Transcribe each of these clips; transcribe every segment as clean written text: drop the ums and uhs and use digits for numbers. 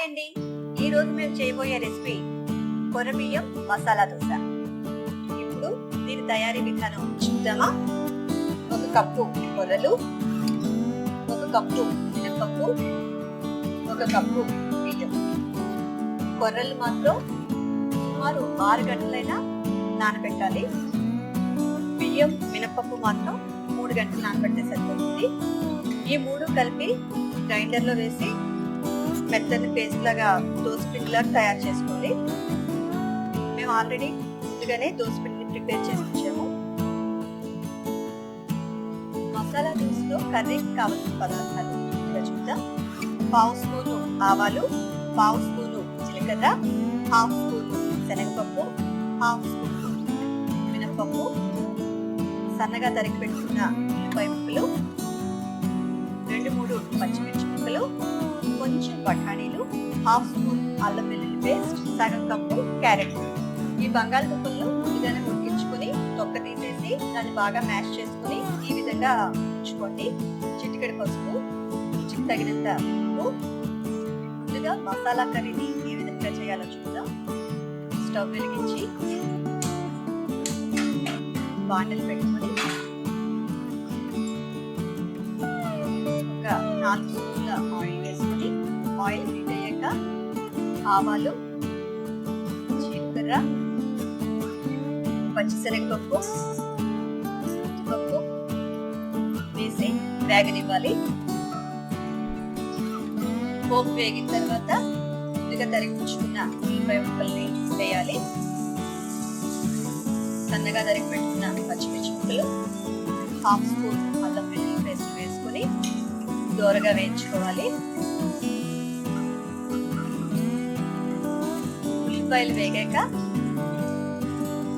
Hi అండి, ఈరోజు మేము చేయబోయే రెసిపీ కొర్ర బియ్యం మసాలా దోశ. ఇప్పుడు దీని తయారీ విధానం చూద్దామా. 1 కప్పు కొర్రలు, 1 కప్పు మినపప్పు, 1 కప్పు బియ్యం. కొర్రలు మాత్రం సుమారు 6 గంటలైనా నానబెట్టాలి. బియ్యం మినపప్పు మాత్రం 3 గంటలు నానబెట్టే సరిపోతుంది. ఈ 3 కలిపి గ్రైండర్లో వేసి మెత్తని పేస్ట్ లాగా దోశ పిండిలాగా తయారు చేసుకోవాలి. మేము ఆల్రెడీ ముందుగానే దోశ పిండిని ప్రిపేర్ చేసి ఉంచాము. మసాలా దోశలో కర్రీకి కావాల్సిన పదార్థాలు ఇలా చూద్దాం. 1/2 స్పూను ఆవాలు, 1/2 స్పూను జీలకర్ర, 1/2 స్పూను శనగపప్పు, 1/2 స్పూను మినపప్పు, సన్నగా తరిగి పెట్టుకున్న ఉల్లిపాయ ముక్కలు, 2-3 పచ్చిమిర్చి ముక్కలు, కొంచెం బఠానీలు, 1/2 స్పూన్ అల్లం వెల్లుల్లి పేస్ట్, సగం కప్పు క్యారెట్. ఈ బంగాళదుంపలను ముందుగానే ఉడికించుకొని తొక్క తీసేసి దాన్ని బాగా మ్యాష్ చేసుకుని ఈ విధంగా ఉంచుకోండి. చిటికెడు పసుపు, రుచికి తగినంత ఉప్పు. ముందుగా మసాలా కర్రీని ఏ విధంగా చేయాలో చూద్దాం. స్టవ్ వెలిగించి బాండలు పెట్టుకొని ఒక 4 స్పూన్ల ఆయిల్ వేసుకొని ఆయిల్ హీట్ అయ్యాక ఆవాలు, జీలకర్ర, పచ్చిశనగపప్పు, పప్పు వేసి వేగనివ్వాలి. పోపు వేగిన తర్వాత ముందుగా తరిగి ఉంచుకున్న ఉల్లిపాయ ముక్కల్ని వేయాలి. సన్నగా తరిగి పెట్టుకున్న పచ్చిమిర్చి ముక్కలు, 1/2 స్పూన్ అల్లం వెల్లుల్లి పేస్ట్ వేసుకొని దోరగా వేయించుకోవాలి. ఉల్లిపాయలు వేగాక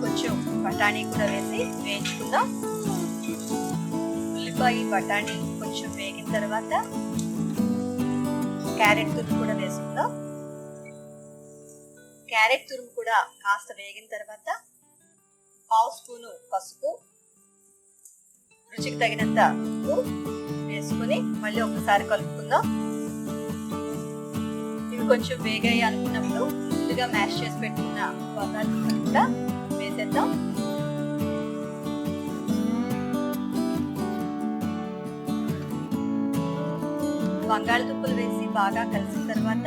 కొంచెం బఠానీ కూడా వేసి వేయించుకుందాం. ఉల్లిపాయ బఠానీ కొంచెం వేగిన తర్వాత క్యారెట్ తురుము కూడా వేసుకుందాం. క్యారెట్ తురుము కూడా కాస్త వేగిన తర్వాత 1/2 స్పూను పసుపు, రుచికి తగినంత ఉప్పు వేసుకుని మళ్ళీ ఒకసారి కలుపుకుందాం. ఇవి కొంచెం వేగాయి అనుకున్నప్పుడు ముందుగా మ్యాష్ చేసి పెట్టుకున్న బంగాళదుంపలు కూడా వేసేద్దాం. బంగాళదుంపలు వేసి బాగా కలిసిన తర్వాత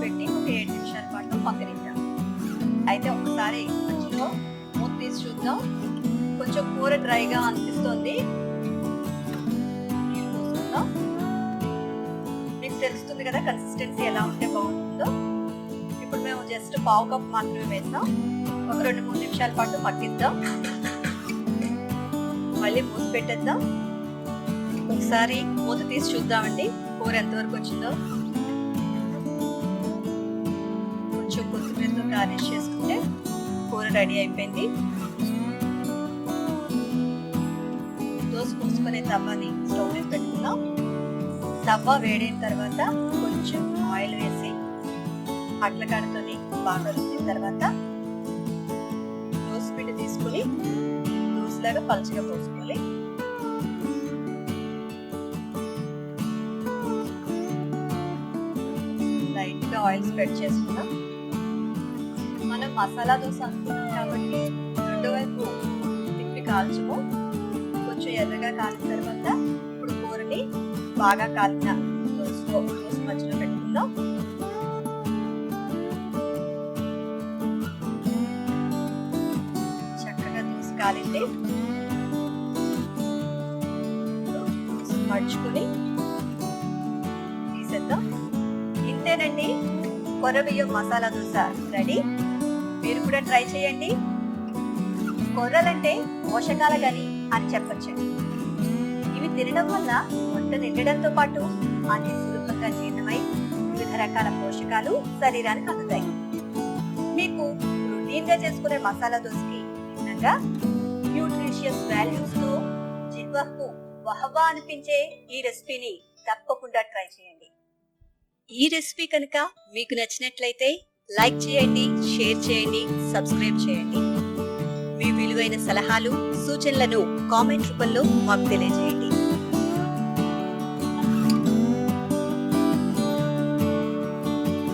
పెట్టి ఒక 7 నిమిషాల పాటు మగ్గనిద్దాం. అయితే ఒకసారి మధ్యలో మూత తీసి చూద్దాం. కొంచెం కూర డ్రైగా అనిపిస్తుంది. మీకు తెలుస్తుంది కదా కన్సిస్టెన్సీ ఎలా ఉంటే బాగుంటుందో. ఇప్పుడు మేము జస్ట్ 1/2 కప్ మాత్రమే వేస్తాం. ఒక 2-3 నిమిషాల పాటు మగ్గిద్దాం. మళ్ళీ మూత పెట్టేద్దాం. ఒకసారి మూత తీసి చూద్దామండి కూర ఎంతవరకు వచ్చిందో. కొంచెం కొత్తిమీరతో గార్నిష్ చేసుకుంటే కూర రెడీ అయిపోయింది. దోశ పోసుకునే తవ్వని స్టవ్ మీద పెట్టుకుందాం. తవ్వ వేడైన తర్వాత కొంచెం ఆయిల్ వేసి అట్ల కాడతోని బాగా రుద్దిన తర్వాత దోశ పిండి తీసుకుని దోశలాగా పలుచగా పోసుకోవాలి. లైట్ గా ఆయిల్ స్ప్రెడ్ చేసుకుందాం. మనం మసాలా దోశ అనుకున్నాం కాబట్టి రెండో వైపు తిప్పి కాల్చము. కొంచెం ఎర్రగా కాలిన తర్వాత ఇప్పుడు కూరని బాగా కాలిన దోశ మధ్యలో పెట్టుకుందాం. చక్కగా దోశ కాలింది. దోశ మడుచుకుని తీసేద్దాం. ఇంతేనండి, కొర్ర బియ్యం మసాలా దోశ రెడీ. మీరు కూడా ట్రై చేయండి. కొర్రలంటే పోషకాల గని అని చెప్పొచ్చండి. ఇవి తినడం వల్ల వంట నిండడంతో పాటు అన్ని సులభంగా జీర్ణమై వివిధ రకాల పోషకాలు శరీరానికి అందుతాయి. మీకు రొటీన్ గా చేసుకునే మసాలా దోశకి భిన్నంగా న్యూట్రిషియస్ వాల్యూస్ తో జిహ్వకు వహవా అనిపించే ఈ రెసిపీని తప్పకుండా ట్రై చేయండి. ఈ రెసిపీ కనుక మీకు నచ్చినట్లయితే లైక్ చేయండి, షేర్ చేయండి, సబ్స్క్రైబ్ చేయండి. మీ విలువైన సలహాలు, సూచనలను కామెంట్ రూపంలో మాకు తెలియజేయండి.